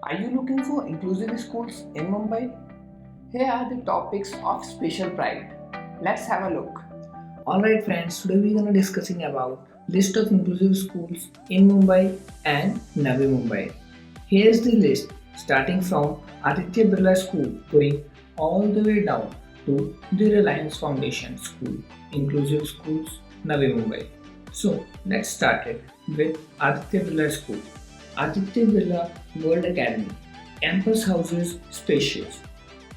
Are you looking for inclusive schools in Mumbai? Here are the topics of special pride. Let's have a look. Alright friends, today we're gonna discussing about list of inclusive schools in Mumbai and Navi Mumbai. Here's the list starting from Aditya Birla School going all the way down to the Reliance Foundation School, Inclusive Schools, Navi Mumbai. So let's start it with Aditya Birla School. Aditya Birla World Academy. Campus houses spacious,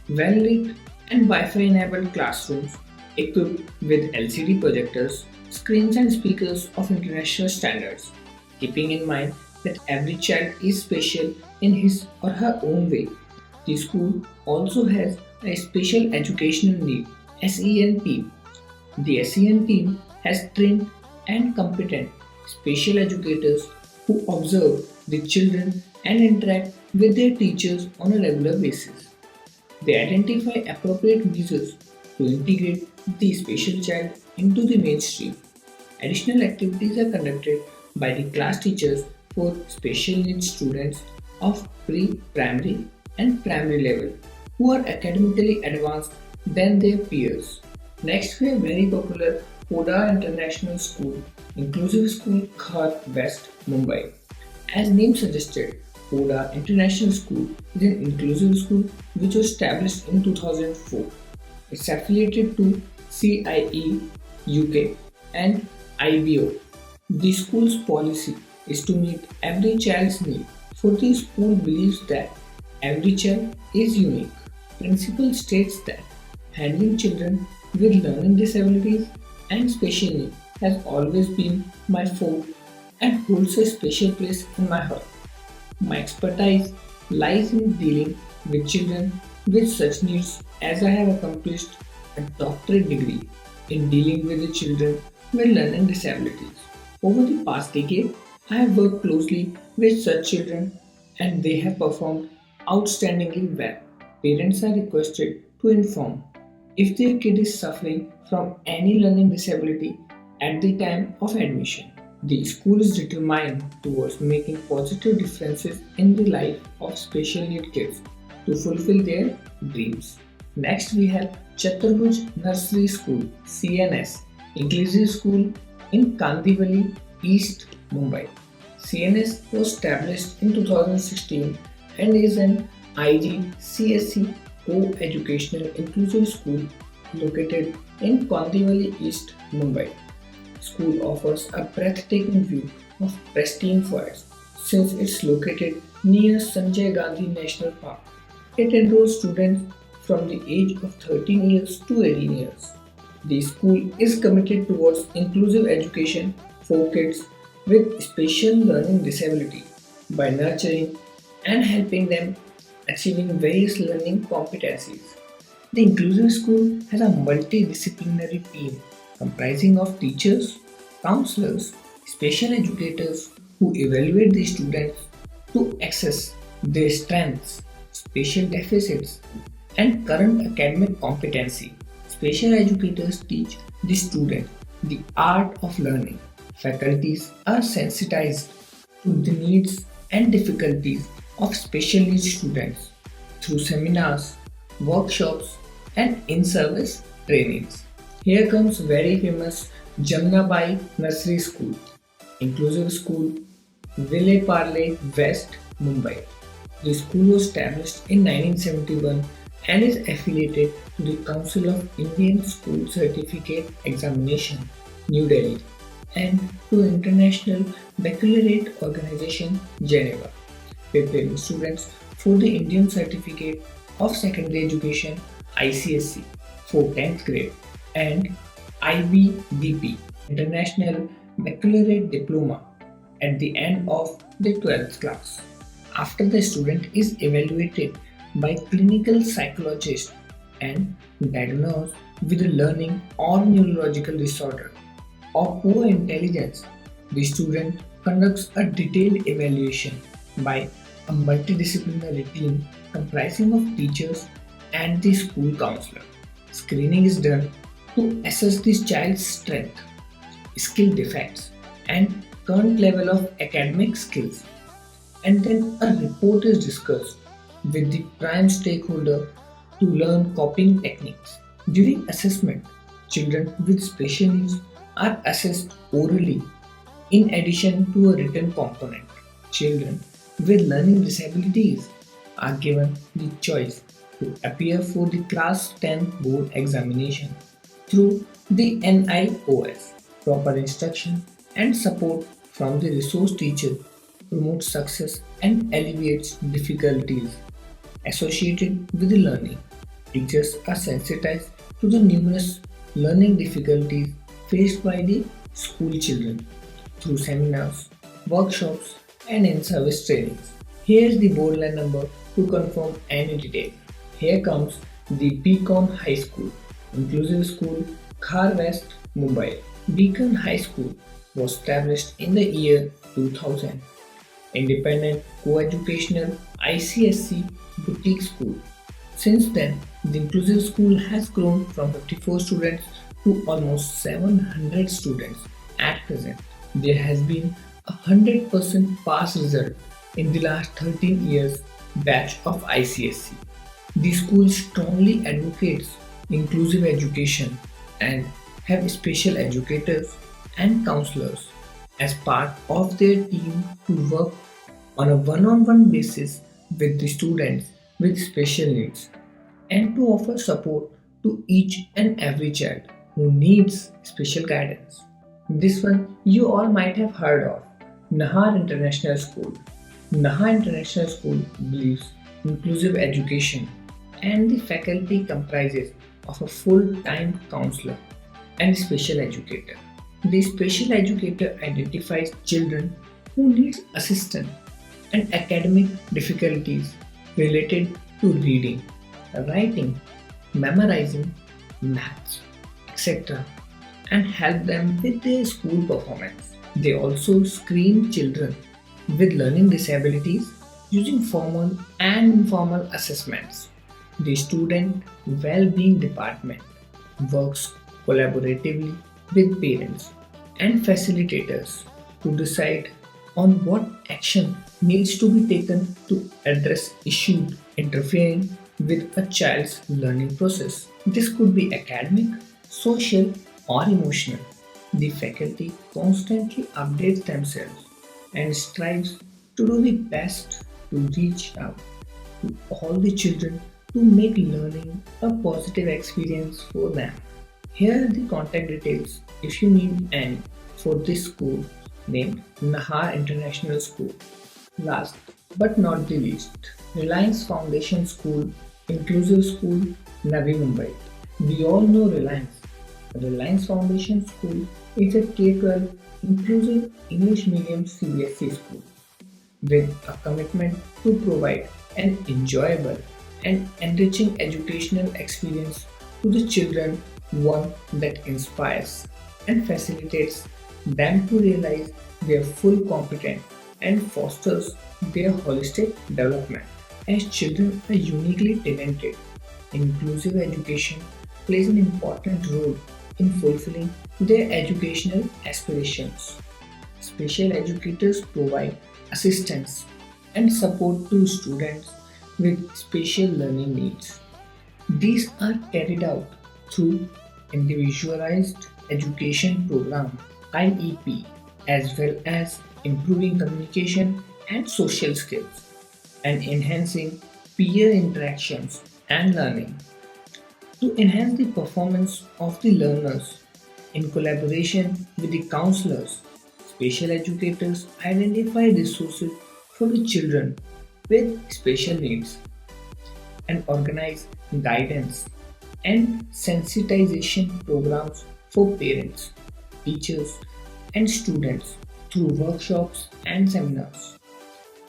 well lit and Wi-Fi enabled classrooms equipped with LCD projectors, screens and speakers of international standards, keeping in mind that every child is special in his or her own way. The school also has a special educational need SEN team. The SEN team has trained and competent special educators who observe the children and interact with their teachers on a regular basis. They identify appropriate measures to integrate the special child into the mainstream. Additional activities are conducted by the class teachers for special needs students of pre-primary and primary level who are academically advanced than their peers. Next, we have very popular Poda International School, Inclusive School, Khat West, Mumbai. As name suggested, Poda International School is an inclusive school which was established in 2004. It's affiliated to CIE UK and IBO. The school's policy is to meet every child's need, for the school believes that every child is unique. Principal states that handling children with learning disabilities and special needs has always been my forte and holds a special place in my heart. My expertise lies in dealing with children with such needs as I have accomplished a doctorate degree in dealing with the children with learning disabilities. Over the past decade, I have worked closely with such children and they have performed outstandingly well. Parents are requested to inform if their kid is suffering from any learning disability at the time of admission. The school is determined towards making positive differences in the life of special need kids to fulfill their dreams. Next, we have Chaturbhuj Nursery School (CNS) Inclusive School in Kandivali, East Mumbai. CNS was established in 2016 and is an IGCSE co-educational inclusive school located in Kandivali, East Mumbai. School offers a breathtaking view of pristine forest since it's located near Sanjay Gandhi National Park. It enrolls students from the age of 13 years to 18 years. The school is committed towards inclusive education for kids with special learning disability by nurturing and helping them achieving various learning competencies. The inclusive school has a multidisciplinary team comprising of teachers, counselors, special educators who evaluate the students to assess their strengths, special deficits, and current academic competency. Special educators teach the student the art of learning. Faculties are sensitized to the needs and difficulties of special needs students through seminars, workshops, and in-service trainings. Here comes very famous Jamnabai Nursery School, Inclusive School, Ville Parle, West, Mumbai. The school was established in 1971 and is affiliated to the Council of Indian School Certificate Examination, New Delhi, and to International Baccalaureate Organization, Geneva, preparing students for the Indian Certificate of Secondary Education ICSE for 10th grade and IBDP International Baccalaureate Diploma at the end of the 12th class. After the student is evaluated by clinical psychologist and diagnosed with a learning or neurological disorder or poor intelligence, the student conducts a detailed evaluation by a multidisciplinary team comprising of teachers and the school counselor. Screening is done to assess this child's strength, skill defects, and current level of academic skills. and then a report is discussed with the prime stakeholder to learn coping techniques. During assessment, children with special needs are assessed orally in addition to a written component. Children with learning disabilities are given the choice to appear for the class 10 board examination through the NIOS. Proper instruction and support from the resource teacher promotes success and alleviates difficulties associated with the learning. Teachers are sensitized to the numerous learning difficulties faced by the school children through seminars, workshops, and in-service trainings. Here is the board line number to confirm any detail. Here comes the Beacon High School, Inclusive School, Khar West, Mumbai. Beacon High School was established in the year 2000. Independent co-educational ICSC boutique school. Since then, the inclusive school has grown from 54 students to almost 700 students at present. There has been a 100% pass result in the last 13 years batch of ICSC. The school strongly advocates inclusive education and have special educators and counselors as part of their team to work on a one-on-one basis with the students with special needs and to offer support to each and every child who needs special guidance. This one you all might have heard of, Nahar International School. Nahar International School believes inclusive education and the faculty comprises of a full-time counselor and special educator. The special educator identifies children who need assistance and academic difficulties related to reading, writing, memorizing, maths, etc., and help them with their school performance. They also screen children with learning disabilities using formal and informal assessments. The Student Well-being Department works collaboratively with parents and facilitators to decide on what action needs to be taken to address issues interfering with a child's learning process. This could be academic, social, or emotional. The faculty constantly updates themselves and strives to do the best to reach out to all the children to make learning a positive experience for them. Here are the contact details if you need any for this school named Nahar International School. Last but not the least, Reliance Foundation School, Inclusive School, Navi Mumbai. We all know Reliance. Reliance Foundation School is a K-12 inclusive English medium CBSE school with a commitment to provide an enjoyable and enriching educational experience to the children, one that inspires and facilitates them to realize their full competence and fosters their holistic development. As children are uniquely talented, inclusive education plays an important role in fulfilling their educational aspirations. Special educators provide assistance and support to students with special learning needs. These are carried out through Individualized Education Program IEP as well as improving communication and social skills and enhancing peer interactions and learning. To enhance the performance of the learners in collaboration with the counselors, special educators identify resources for the children with special needs and organize guidance and sensitization programs for parents, teachers, and students through workshops and seminars.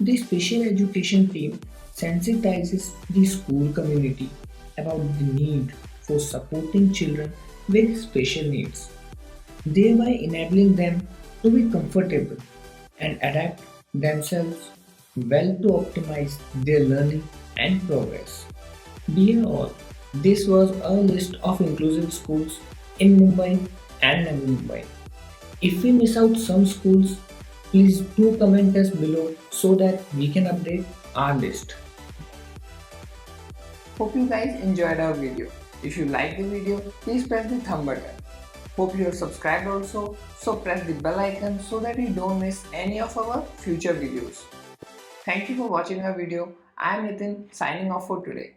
The special education team sensitizes the school community about the need for supporting children with special needs, thereby enabling them to be comfortable and adapt themselves well to optimize their learning and progress. Dear all, this was a list of inclusive schools in Mumbai and Navi Mumbai. If we miss out some schools, Please do comment us below so that we can update our list. Hope you guys enjoyed our video. If you like the video, please press the thumb button. Hope you are subscribed also, so press the bell icon so that you don't miss any of our future videos. Thank you for watching our video. I am Nitin signing off for today.